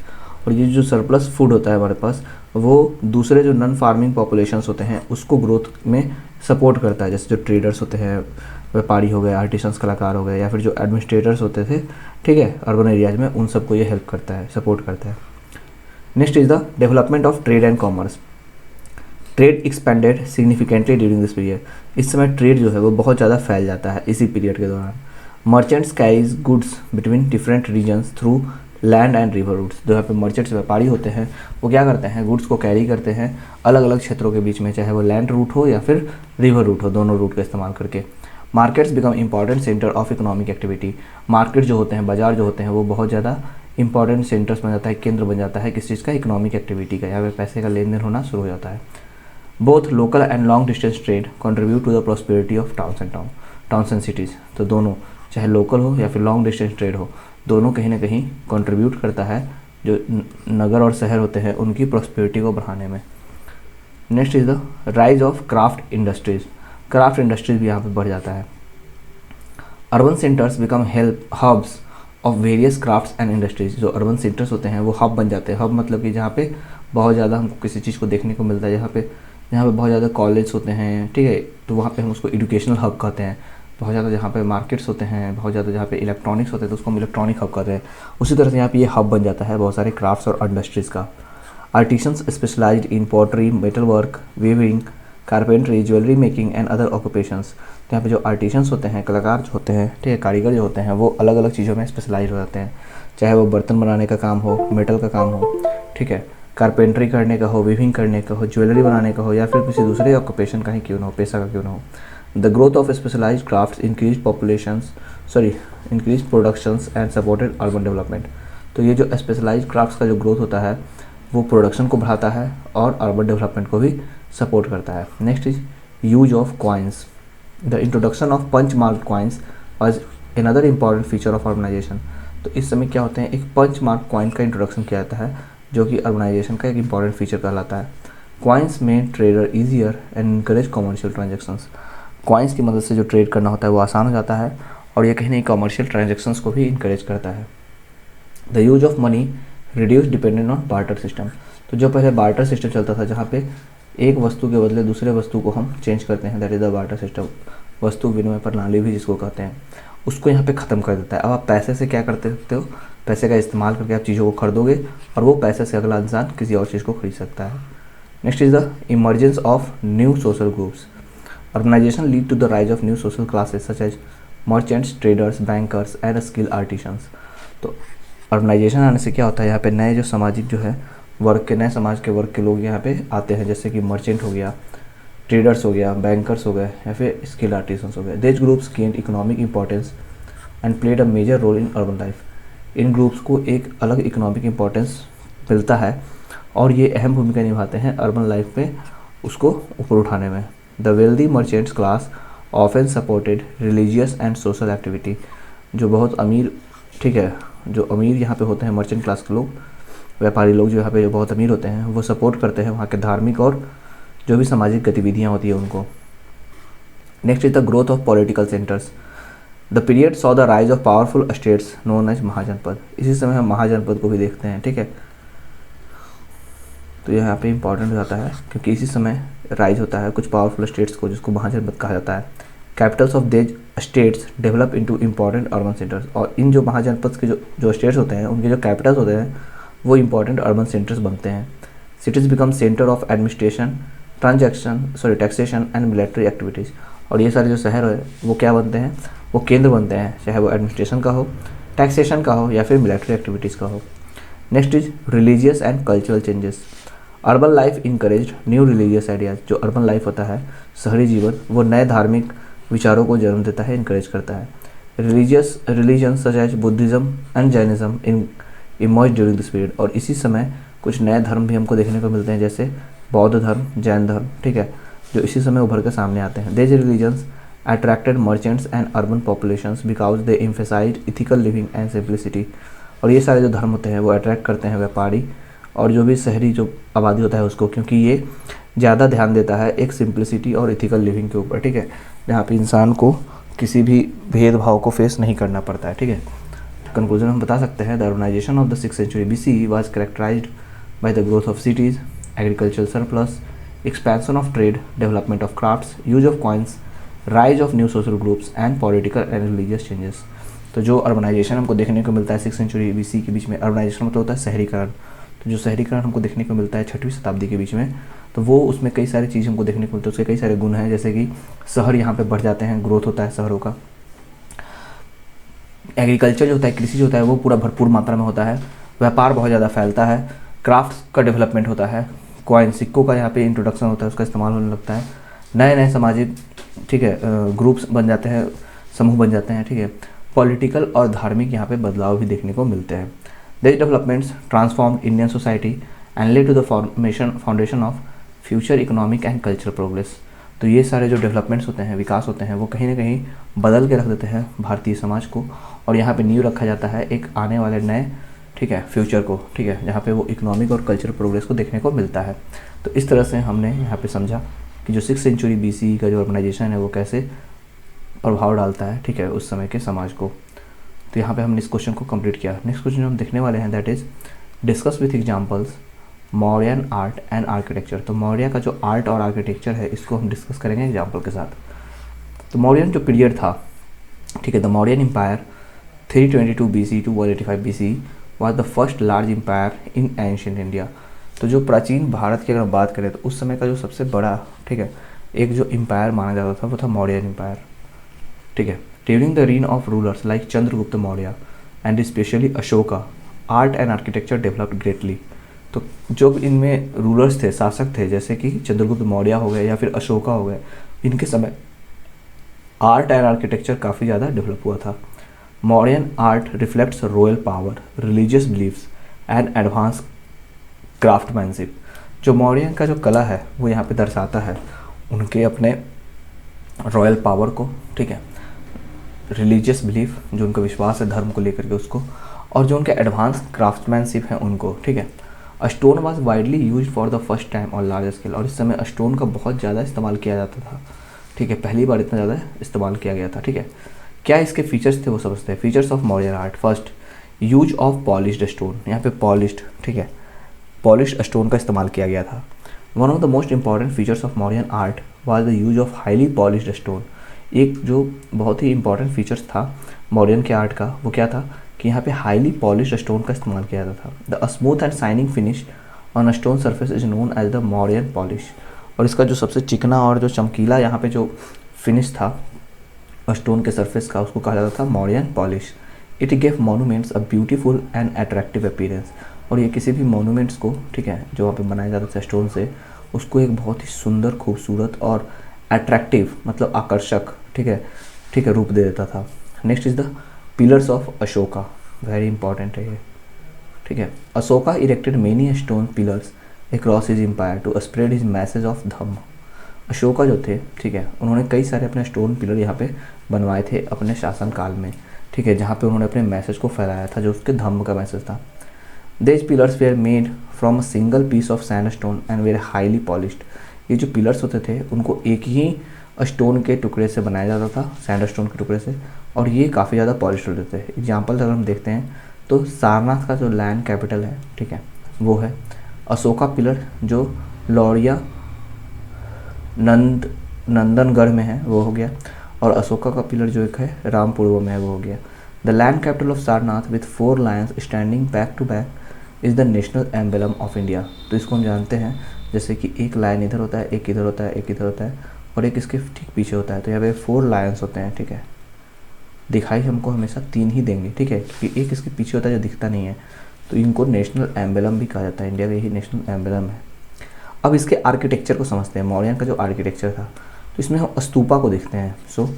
[SPEAKER 1] और ये जो सरप्लस फूड होता है हमारे पास, वो दूसरे जो नॉन फार्मिंग पॉपुलेशंस होते हैं उसको ग्रोथ में सपोर्ट करता है, जैसे जो ट्रेडर्स होते हैं, व्यापारी हो गए, आर्टिशंस कलाकार हो गए, या फिर जो एडमिनिस्ट्रेटर्स होते थे, ठीक है, अर्बन एरियाज में, उन सबको ये हेल्प करता है, सपोर्ट करता है। Next is the development of trade and commerce. Trade expanded significantly during this period. इस समय ट्रेड जो है वो बहुत ज़्यादा फैल जाता है इसी पीरियड के दौरान। Merchants carries goods between different regions through land and river routes. जो यहाँ पे मर्चेंट्स व्यापारी होते हैं वो क्या करते हैं, गुड्स को कैरी करते हैं अलग अलग क्षेत्रों के बीच में, चाहे वो लैंड रूट हो या फिर रिवर रूट हो, दोनों रूट का इस्तेमाल करके। Markets become important centre of economic activity. Market जो होते हैं, बाजार जो होते हैं, वो बहुत ज़्यादा इंपॉर्टेंट सेंटर्स बन जाता है, केंद्र बन जाता है किस चीज़ का, इकोनॉमिक एक्टिविटी का। यहाँ पे पैसे का लेन देन होना शुरू हो जाता है। Both local and long distance trade contribute to the prosperity of towns and cities. तो दोनों, चाहे लोकल हो या फिर लॉन्ग डिस्टेंस ट्रेड हो, दोनों कहीं ना कहीं कंट्रीब्यूट करता है जो नगर और शहर होते हैं उनकी प्रॉस्पेरिटी को बढ़ाने में। Next is the rise of craft industries. Craft industries भी यहाँ पे बढ़ जाता है। Urban centres become hubs of various crafts and industries. जो अर्बन सेंटर्स होते हैं वो हब बन जाते हैं। हब मतलब कि जहाँ पे बहुत ज़्यादा हमको किसी चीज़ को देखने को मिलता है, जहाँ पे बहुत ज़्यादा कॉलेज होते हैं, ठीक है, तो वहाँ पे हम उसको एजुकेशनल हब कहते हैं। बहुत ज़्यादा जहाँ पे मार्केट्स होते हैं, बहुत ज़्यादा जहाँ पे इलेक्ट्रॉनिक्स होते हैं, तो उसको हम इलेक्ट्रॉनिक हब कहते हैं। उसी तरह से यहाँ पे ये हब बन जाता है बहुत सारे क्राफ्ट्स और इंडस्ट्रीज़ का। Artisans specialized in pottery, metal work, weaving, carpentry, jewellery making and other occupations. तो यहाँ पे जो आर्टिसंस होते हैं, कलाकार जो होते हैं, ठीक है, कारीगर जो होते हैं, वो अलग अलग चीज़ों में स्पेशलाइज हो जाते हैं। चाहे वो बर्तन बनाने का काम हो, मेटल का काम हो, ठीक है, कारपेंट्री करने का हो, वीविंग करने का हो, ज्वेलरी बनाने का हो, या फिर किसी दूसरे ऑक्यूपेशन का ही क्यों ना हो, पेशा का क्यों ना हो। The growth of specialized crafts increase productions and supported urban development. तो ये जो स्पेशलाइज्ड क्राफ्ट्स का जो ग्रोथ होता है वो प्रोडक्शन को बढ़ाता है और अर्बन डेवलपमेंट को भी सपोर्ट करता है। Next is use of coins. The introduction of punch mark coins was another important feature of urbanization. तो इस समय क्या होते हैं, एक पंच मार्क कॉइन का इंट्रोडक्शन किया जाता है जो कि अर्बनाइजेशन का एक इंपॉर्टेंट फीचर कहलाता है। कॉइन्स में trader easier and encourage commercial transactions. Coins की मदद से जो ट्रेड करना होता है वो आसान हो जाता है और ये कहीं नहीं कमर्शियल ट्रांजेक्शन्स को भी इनकरेज करता है। The use of money reduce dependent on barter system. तो जो पहले बार्टर सिस्टम चलता था जहाँ पे एक वस्तु के बदले दूसरे वस्तु को हम चेंज करते हैं, that is the barter system, वस्तु विनिमय प्रणाली भी जिसको कहते हैं, उसको यहाँ पे ख़त्म कर देता है। अब आप पैसे से क्या करते सकते हो, पैसे का इस्तेमाल करके आप चीज़ों को खरीदोगे और वो पैसे से अगला इंसान किसी और चीज़ को खरीद सकता है। Next is the emergence of new social groups. Urbanization lead to the rise of new social classes such as merchants, traders, bankers and skill artisans. तो अर्बनाइजेशन आने से क्या होता है, यहाँ पे नए जो सामाजिक जो है वर्ग के, नए समाज के वर्ग के लोग यहाँ पे आते हैं, जैसे कि मर्चेंट हो गया, ट्रेडर्स हो गया, बैंकर्स हो गए या फिर स्किल आर्टिसंस हो गए। This groups gained economic importance and played a major role in urban life. इन ग्रुप्स को एक अलग इकोनॉमिक इंपॉर्टेंस मिलता है और ये अहम भूमिका निभाते हैं अर्बन लाइफ में उसको ऊपर उठाने में। The wealthy merchants class often supported religious and social activity. जो बहुत अमीर, ठीक है, जो अमीर यहाँ पे होते हैं मर्चेंट क्लास के लोग, व्यापारी लोग जो यहाँ पे बहुत अमीर होते हैं, वो सपोर्ट करते हैं वहाँ के धार्मिक और जो भी सामाजिक गतिविधियाँ होती है उनको। Next is the growth of political centres. The period saw the rise of powerful states known as Mahajanapada. इसी समय हम महाजनपद को भी देखते हैं, ठीक है, तो यहाँ पे इंपॉर्टेंट हो जाता है क्योंकि इसी समय राइज होता है कुछ पावरफुल स्टेट्स को जिसको महाजनपद कहा जाता है। कैपिटल्स ऑफ देज states develop into important urban centres. और इन जो महाजनपद के जो स्टेट्स होते हैं उनके जो कैपिटल्स होते हैं वो इंपॉर्टेंट अर्बन सेंटर्स बनते हैं। Cities become centre of administration, taxation and military activities. और ये सारे जो शहर है वो क्या बनते हैं, वो केंद्र बनते हैं, चाहे वो एडमिनिस्ट्रेशन का हो, टैक्सेशन का हो या फिर मिलिट्री एक्टिविटीज़ का हो। Next is religious and cultural changes. Urban life encourage new religious ideas. जो अर्बन लाइफ होता है, शहरी जीवन, वो नए धार्मिक विचारों को जन्म देता है, इनकरेज करता है। Religion such as Buddhism and Jainism in emerge during this period. और इसी समय कुछ नए धर्म भी हमको देखने को मिलते हैं, जैसे बौद्ध धर्म, जैन धर्म, ठीक है, जो इसी समय उभर के सामने आते हैं। These religions attracted merchants and urban populations because they emphasize ethical living and simplicity. और ये सारे जो धर्म होते हैं वो अट्रैक्ट करते हैं व्यापारी और जो भी शहरी जो आबादी होता है उसको, क्योंकि ये ज़्यादा ध्यान देता है एक सिंप्लिसिटी और इथिकल लिविंग के ऊपर, ठीक है, जहाँ पे इंसान को किसी भी भेदभाव को फेस नहीं करना पड़ता है, ठीक है। कंक्लूजन हम बता सकते हैं, the urbanization of the 6th century BC was characterized by the growth of cities, agricultural surplus, expansion of trade, development of crafts, use of coins, rise of new social groups and political and religious changes। तो जो urbanisation हमको देखने को मिलता है 6th century BC के बीच में, urbanisation मतलब होता है शहरीकरण। तो जो शहरीकरण हमको देखने को मिलता है 6वीं शताब्दी के बीच में, तो वो उसमें कई सारी चीज़ हमको देखने को मिलती है, उसके कई सारे गुण हैं, जैसे कि शहर यहाँ पे बढ़ जाते हैं, ग्रोथ होता है शहरों का। एग्रीकल्चर जो होता है, कृषि जो होता है वो पूरा भरपूर मात्रा में होता है। व्यापार बहुत ज़्यादा फैलता है। क्राफ्ट्स का डेवलपमेंट होता है। कॉइन, सिक्कों का यहाँ पे इंट्रोडक्शन होता है, उसका इस्तेमाल होने लगता है। नए नए सामाजिक, ठीक है, ग्रुप्स बन जाते हैं, समूह बन जाते हैं, ठीक है। पॉलिटिकल और धार्मिक यहाँ पे बदलाव भी देखने को मिलते हैं। This developments transform Indian society and led to the foundation of future economic and cultural progress. तो ये सारे जो डेवलपमेंट्स होते हैं, विकास होते हैं, वो कहीं ना कहीं बदल के रख देते हैं भारतीय समाज को और यहाँ पे नींव रखा जाता है एक आने वाले नए, ठीक है, फ्यूचर को, ठीक है, जहाँ पे वो इकोनॉमिक और कल्चरल प्रोग्रेस को देखने को मिलता है। तो इस तरह से हमने यहाँ पे समझा कि जो 6th century BC का जो ऑर्गेनाइजेशन है वो कैसे प्रभाव डालता है, ठीक है, उस समय के समाज को। तो यहाँ पे हमने इस क्वेश्चन को कंप्लीट किया। नेक्स्ट क्वेश्चन हम देखने वाले हैं that is discuss with examples Mauryan art and architecture. तो मौर्य का जो आर्ट और आर्किटेक्चर है इसको हम डिस्कस करेंगे एग्जाम्पल के साथ। तो मौर्यन जो पीरियड था, ठीक है, the Mauryan empire 322 BC to 185 BC was the first large empire in ancient India। तो जो प्राचीन भारत की अगर हम बात करें तो उस समय का जो सबसे बड़ा, ठीक है, एक जो एम्पायर माना जाता था वो था मौर्यन एम्पायर, ठीक है। During the reign of rulers like Chandragupta Maurya and especially Ashoka, art and architecture developed greatly. तो जो इनमें रूलर्स थे, शासक थे, जैसे कि चंद्रगुप्त मौर्य हो गए या फिर अशोका हो गए, इनके समय आर्ट एंड आर्किटेक्चर काफ़ी ज़्यादा डेवलप हुआ था। Mauryan art reflects royal power, religious beliefs and advance craftsmanship. जो मौर्यन का जो कला है वो यहाँ पे दर्शाता है उनके अपने रॉयल पावर को, ठीक है, रिलीजियस बिलीफ जो उनका विश्वास है धर्म को लेकर के उसको, और जो उनके एडवांस क्राफ्टमैनशिप है उनको, ठीक है। Stone was widely used for the first time on large scale. और इस समय स्टोन का बहुत ज़्यादा इस्तेमाल किया जाता था, ठीक है, पहली बार इतना ज़्यादा इस्तेमाल किया गया था, ठीक है। क्या इसके फीचर्स थे वो समझते हैं। Features of Mauryan art, first use of polished stone. यहाँ पे पॉलिश्ड, ठीक है, पॉलिश्ड स्टोन का इस्तेमाल किया गया था। One of the most important features of Mauryan art was the use of highly polished stone. एक जो बहुत ही इंपॉर्टेंट फीचर्स था मौर्यन के आर्ट का वो क्या था कि यहाँ पे हाईली पॉलिश्ड स्टोन का इस्तेमाल किया जाता था। The smooth and shining finish on a stone surface is known as the Mauryan polish. और इसका जो सबसे चिकना और जो चमकीला यहाँ पे जो फिनिश था स्टोन के सरफेस का उसको कहा जाता था Mauryan polish. It gave monuments a beautiful and attractive appearance. और ये किसी भी मोनूमेंट्स को, ठीक है, जो वहाँ पे बनाया जाता था स्टोन से, उसको एक बहुत ही सुंदर, खूबसूरत और अट्रैक्टिव, मतलब आकर्षक, ठीक है, रूप दे देता था। Next is the pillars of Ashoka, very important है ये, ठीक है। Ashoka erected many stone pillars across his empire to spread his message of Dhamma. Ashoka जो थे, ठीक है, उन्होंने कई सारे अपने स्टोन पिलर यहाँ पे बनवाए थे अपने शासन काल में, ठीक है, जहाँ पे उन्होंने अपने मैसेज को फैलाया था जो उसके धम्म का मैसेज था। These pillars were made from a single piece of sandstone and were highly polished। ये जो पिलर्स होते थे उनको एक ही स्टोन के टुकड़े से बनाया जाता था, सैंडस्टोन के टुकड़े से, और ये काफ़ी ज़्यादा पॉलिश होते थे। एग्जाम्पल अगर हम देखते हैं तो सारनाथ का जो लैंड कैपिटल है, ठीक है, वो है। अशोका पिलर जो लौरिया नंदनगढ़ में है वो हो गया, और अशोका का पिलर जो एक है रामपुरवा में है वो हो गया। The lion capital of Sarnath with 4 lions standing back to back is the national emblem of India. तो इसको हम जानते हैं जैसे कि एक लाइन इधर होता है, एक इधर होता है, एक इधर होता है, और एक इसके ठीक पीछे होता है। तो यहाँ पे 4 लायंस होते हैं, ठीक है। दिखाई हमको हमेशा 3 ही देंगे, ठीक है, क्योंकि एक इसके पीछे होता है जो दिखता नहीं है। तो इनको नेशनल एम्बलम भी कहा जाता है, इंडिया का यही नेशनल एम्बलम है। अब इसके आर्किटेक्चर को समझते हैं, मौर्यन का जो आर्किटेक्चर था। तो इसमें हम स्तूपा को देखते हैं। So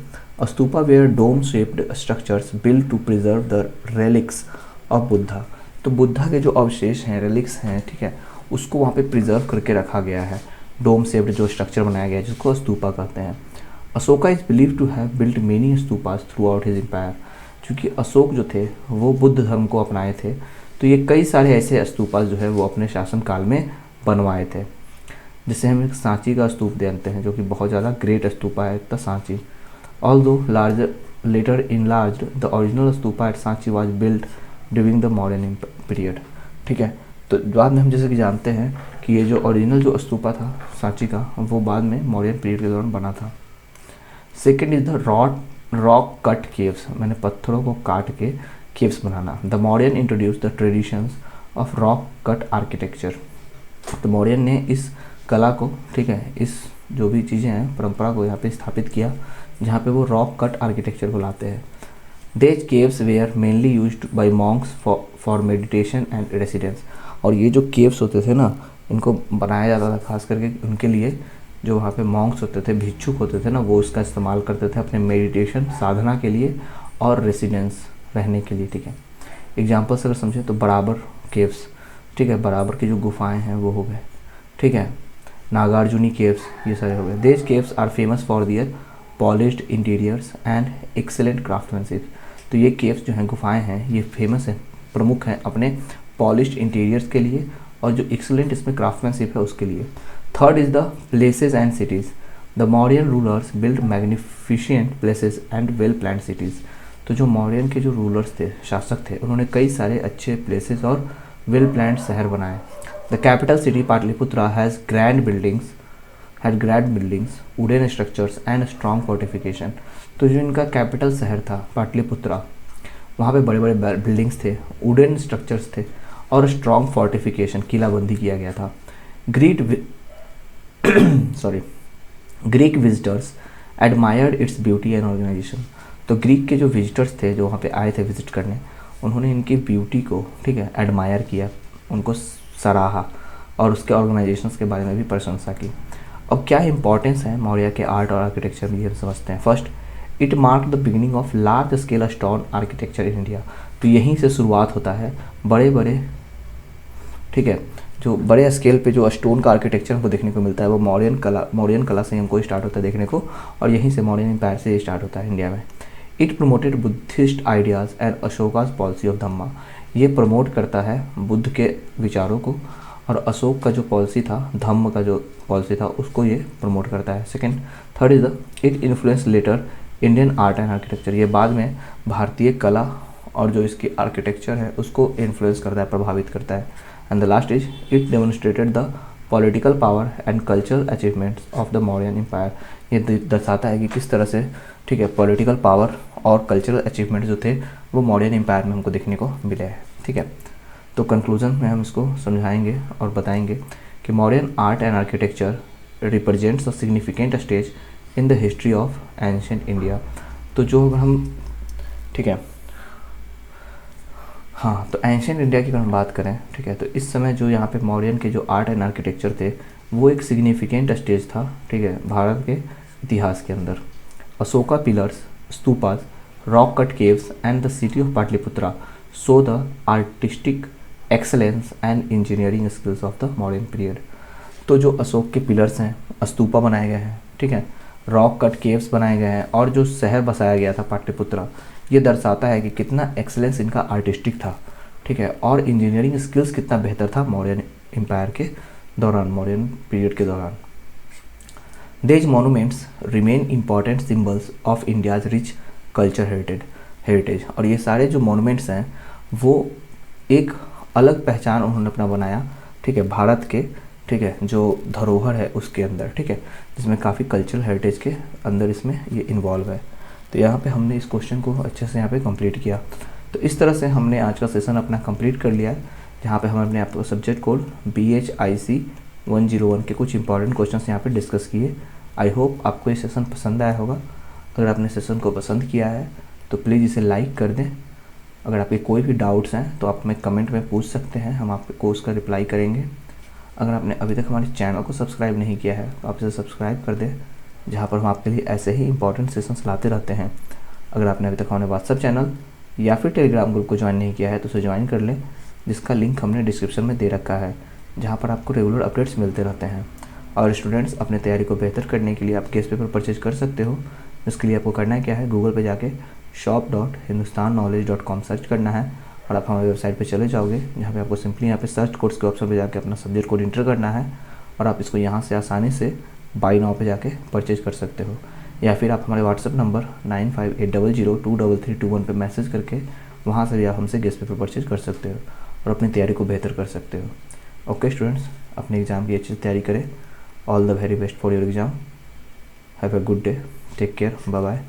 [SPEAKER 1] stupa were dome shaped structures build to preserve the relics of Buddha. तो बुद्धा के जो अवशेष हैं, रेलिक्स हैं, ठीक है, उसको वहाँ पे प्रिजर्व करके रखा गया है। डोम शेप्ड जो स्ट्रक्चर बनाया गया है जिसको स्तूपा कहते हैं। Ashoka is believe to have built many stupas throughout his empire. क्योंकि अशोक जो थे वो बुद्ध धर्म को अपनाए थे, तो ये कई सारे ऐसे स्तूपास जो है वो अपने शासन काल में बनवाए थे। जिससे हम एक सांची का स्तूप जानते हैं जो कि बहुत ज़्यादा ग्रेट स्तूपा है the Sanchi. Although large later enlarged the original stupa at Sanchi was built during the modern period, ठीक है। तो बाद में हम जैसे कि जानते हैं कि ये जो ओरिजिनल जो स्तूपा था सांची का वो बाद में मौर्यन पीरियड के दौरान बना था। Second is the rock cut caves, मैंने पत्थरों को काट के caves banana. The Mauryan introduce the traditions of rock cut architecture. तो मौर्यन ने इस कला को, ठीक है, इस जो भी चीज़ें हैं परंपरा को यहाँ पे स्थापित किया जहाँ पे वो रॉक कट आर्किटेक्चर को लाते हैं। These caves were mainly used by monks for meditation and residence. और ये जो केव्स होते थे ना, इनको बनाया जाता था खास करके उनके लिए जो वहाँ पे मॉन्क्स होते थे, भिक्षुक होते थे ना, वो इसका इस्तेमाल करते थे अपने मेडिटेशन साधना के लिए और रेसिडेंस रहने के लिए, ठीक है। एग्जाम्पल्स अगर समझें तो बराबर केव्स, ठीक है, बराबर की जो गुफाएँ हैं वो हो गए, ठीक है, नागार्जुनी केव्स, ये सारे हो गए। These caves are famous for their polished interiors and excellent craftsmanship. तो ये केव्स जो हैं, गुफाएं हैं, ये फेमस हैं, प्रमुख हैं अपने पॉलिश्ड इंटीरियर्स के लिए और जो एक्सेलेंट इसमें क्राफ्टमैनशिप है उसके लिए। Third is the palaces and cities. The Mauryan rulers build magnificent palaces and well planned cities. तो जो मौर्यन के जो रूलर्स थे, शासक थे, उन्होंने कई सारे अच्छे प्लेसेस और वेल प्लान्ड शहर बनाए। The capital city Pataliputra had grand buildings, wooden structures and strong fortification. तो जो इनका कैपिटल शहर था पाटलिपुत्रा, वहाँ पे बड़े बड़े बिल्डिंग्स थे, वुडन स्ट्रक्चर्स थे और स्ट्रॉन्ग फोर्टिफिकेशन, किलाबंदी किया गया था। Greek visitors admired its beauty and organisation. तो ग्रीक के जो विजिटर्स थे जो वहाँ पे आए थे विजिट करने, उन्होंने इनकी ब्यूटी को, ठीक है, एडमायर किया, उनको सराहा और उसके ऑर्गेनाइजेशंस के बारे में भी प्रशंसा की। अब क्या इंपॉर्टेंस है मौर्य के आर्ट और आर्किटेक्चर में, ये हम समझते हैं। First, it mark the beginning of large scale stone architecture in India. तो यहीं से शुरुआत होता है बड़े बड़े, ठीक है, जो बड़े स्केल पे जो स्टोन का आर्किटेक्चर हमको देखने को मिलता है वो मौर्यन कला से हमको स्टार्ट होता है देखने को, और यहीं से मौर्यन एम्पायर से स्टार्ट होता है इंडिया में। It promoted Buddhist ideas and Ashoka's policy of Dhamma. ये प्रमोट करता है बुद्ध के विचारों को, और अशोक का जो पॉलिसी था, धम्म का जो पॉलिसी था, उसको ये प्रमोट करता है। Second, third is the it influence later Indian art and architecture. ये बाद में भारतीय कला और जो इसकी आर्किटेक्चर है उसको इन्फ्लुएंस करता है, प्रभावित करता है। And the last is it demonstrated the political power and cultural achievements of the Mauryan empire. ये दर्शाता है कि किस तरह से, ठीक है, पॉलिटिकल पावर और कल्चरल अचीवमेंट जो थे वो मौर्यन एम्पायर में हमको देखने को मिले हैं। ठीक है, तो कंक्लूजन में हम इसको समझाएंगे और बताएंगे कि Mauryan art and architecture represents a significant stage in the history of ancient India. तो जो हम, ठीक है, हाँ, तो एंशिएंट इंडिया की अगर हम बात करें, ठीक है, तो इस समय जो यहाँ पे मौर्यन के जो आर्ट एंड आर्किटेक्चर थे वो एक सिग्निफिकेंट स्टेज था, ठीक है, भारत के इतिहास के अंदर। Ashoka pillars, stupas, rock cut caves and the city of Pataliputra show the artistic excellence and engineering skills of the Mauryan period. तो जो अशोक के पिलर्स हैं, स्तूपा बनाए गए हैं, ठीक है, रॉक कट केव्स बनाए गए हैं, और जो शहर बसाया गया था पाटलिपुत्रा, ये दर्शाता है कि कितना एक्सलेंस इनका आर्टिस्टिक था, ठीक है, और इंजीनियरिंग स्किल्स कितना बेहतर था मौर्यन एम्पायर के दौरान, मौर्यन पीरियड के दौरान। These monuments remain important symbols of India's rich culture heritage। और ये सारे जो मोनूमेंट्स हैं वो एक अलग पहचान उन्होंने अपना बनाया, ठीक है, भारत के, ठीक है, जो धरोहर है उसके अंदर, ठीक है, जिसमें काफ़ी कल्चरल हेरिटेज के अंदर इसमें ये इन्वॉल्व है। तो यहाँ पे हमने इस क्वेश्चन को अच्छे से यहाँ पे कंप्लीट किया। तो इस तरह से हमने आज का सेशन अपना कंप्लीट कर लिया है, जहाँ पे हमने आपको सब्जेक्ट कोड BHIC 101 के कुछ इंपॉर्टेंट क्वेश्चंस यहाँ पे डिस्कस किए। आई होप आपको ये सेशन पसंद आया होगा। अगर आपने सेशन को पसंद किया है तो प्लीज़ इसे लाइक कर दें। अगर आपके कोई भी डाउट्स हैं तो आप हमें कमेंट में पूछ सकते हैं, हम आपको उसका रिप्लाई करेंगे। अगर आपने अभी तक हमारे चैनल को सब्सक्राइब नहीं किया है तो आप इसे सब्सक्राइब कर दें, जहाँ पर हम आपके लिए ऐसे ही इंपॉर्टेंट सेशंस लाते रहते हैं। अगर आपने अभी तक हमारे व्हाट्सएप चैनल या फिर टेलीग्राम ग्रुप को ज्वाइन नहीं किया है तो उसे ज्वाइन कर लें, जिसका लिंक हमने डिस्क्रिप्शन में दे रखा है, जहाँ पर आपको रेगुलर अपडेट्स मिलते रहते हैं। और स्टूडेंट्स, अपने तैयारी को बेहतर करने के लिए आप गेस्ट पेपर परचेज कर सकते हो। इसके लिए आपको करना है क्या है, गूगल पे जाके shop.hindustanknowledge.com सर्च करना है और आप हमारी वेबसाइट पे चले जाओगे, जहाँ पे आपको सिंपली यहाँ पे सर्च कोड्स के ऑप्शन पे जाके अपना सब्जेक्ट कोड इंटर करना है और आप इसको यहाँ से आसानी से बाय नाउ पे जाके परचेज कर सकते हो। या फिर आप हमारे व्हाट्सअप नंबर 9580023321 पे मैसेज करके वहाँ से भी आप हमसे गेस्ट पेपर परचेज कर सकते हो और अपनी तैयारी को बेहतर कर सकते हो। ओके स्टूडेंट्स, अपने एग्ज़ाम की अच्छी तैयारी करें। All the very best for your exam. Have a good day, take care, bye bye.